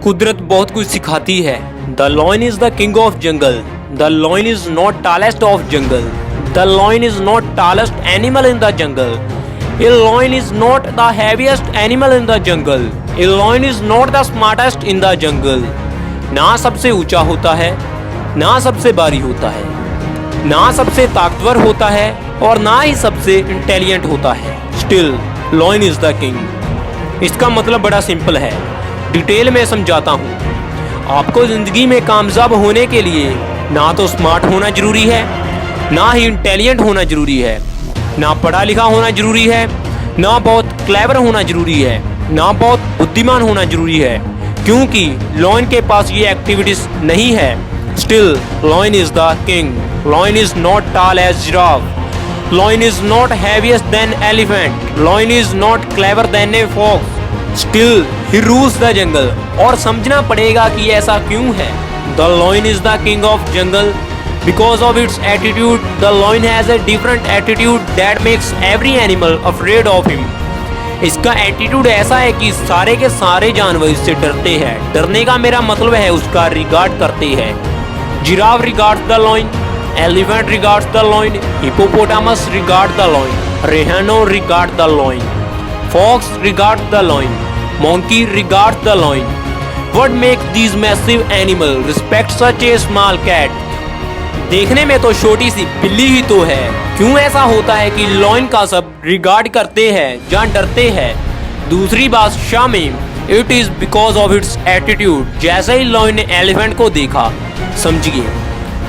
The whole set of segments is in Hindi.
कुदरत बहुत कुछ सिखाती है। The lion is the king of jungle. The lion is not tallest of jungle. The lion is not tallest animal in the jungle. A lion is not the heaviest animal in the jungle. A lion is not the smartest in the jungle. ना सबसे ऊंचा होता है, ना सबसे भारी होता है, ना सबसे ताकतवर होता है और ना ही सबसे इंटेलिजेंट होता है। Still, lion is the king. इसका मतलब बड़ा सिंपल है, डिटेल में समझाता हूँ। आपको जिंदगी में कामयाब होने के लिए ना तो स्मार्ट होना जरूरी है, ना ही इंटेलिजेंट होना जरूरी है, ना पढ़ा लिखा होना जरूरी है, ना बहुत क्लेवर होना जरूरी है, ना बहुत बुद्धिमान होना जरूरी है, क्योंकि लॉयन के पास ये एक्टिविटीज नहीं है। Still lion is the king. Lion is not tall as giraffe. Lion is not heaviest than elephant. Lion is not clever than a fox. Still he rules the jungle. और समझना पड़ेगा कि ऐसा क्यों है। The lion is the king of jungle because of its attitude. The lion has a different attitude that makes every animal afraid of him. इसका एटीट्यूड ऐसा है कि सारे के सारे जानवर इससे डरते हैं। डरने का मेरा मतलब है उसका रिगार्ड करते हैं। Giraffe regards the lion, elephant regards the lion, hippopotamus regard the lion, rhino regard the lion, fox regard the lion, monkey regard the lion. What makes these massive animal respect such a small cat? देखने में तो छोटी सी बिल्ली ही तो है, क्यों ऐसा होता है कि लॉयन का सब रिगार्ड करते हैं या डरते हैं? दूसरी बात शामिल, it is because of its attitude. जैसे ही लॉयन ने एलिफेंट को देखा, समझिए,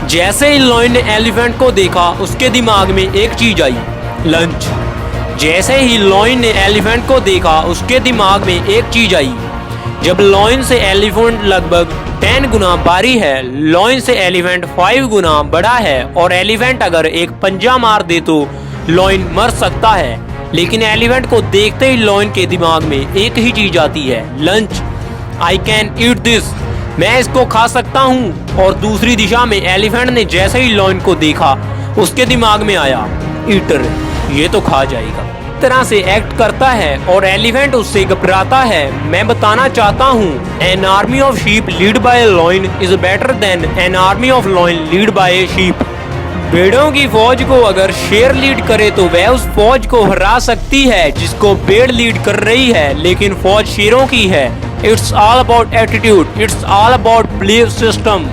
जैसे ही लॉयन ने एलिफेंट को देखा उसके दिमाग में एक चीज आई, लंच। जैसे ही लॉयन ने एलिफेंट को देखा उसके दिमाग में एक चीज आई। जब लॉयन से एलिफेंट लगभग 10 गुना भारी है, लॉयन से एलिफेंट 5 गुना बड़ा है, और एलिफेंट अगर एक पंजा मार दे तो लॉयन मर सकता है। लेकिन एलिफेंट को देखते ही लॉयन के दिमाग में एक ही चीज आती है, lunch. I can eat this, मैं इसको खा सकता हूँ। और दूसरी दिशा में एलिफेंट ने जैसे ही लॉयन को देखा उसके दिमाग में आया, ईटर, ये तो खा जाएगा। तरह से एक्ट करता है और एलिफेंट उससे घबराता है। मैं बताना चाहता हूँ, an army of sheep lead by A lion is better than an army of lion lead by a sheep. भेड़ों की फौज को अगर शेर लीड करे तो वह उस फौज को हरा सकती है जिसको भेड़ लीड कर रही है, लेकिन फौज शेरों की है। It's all about attitude, it's all about belief system.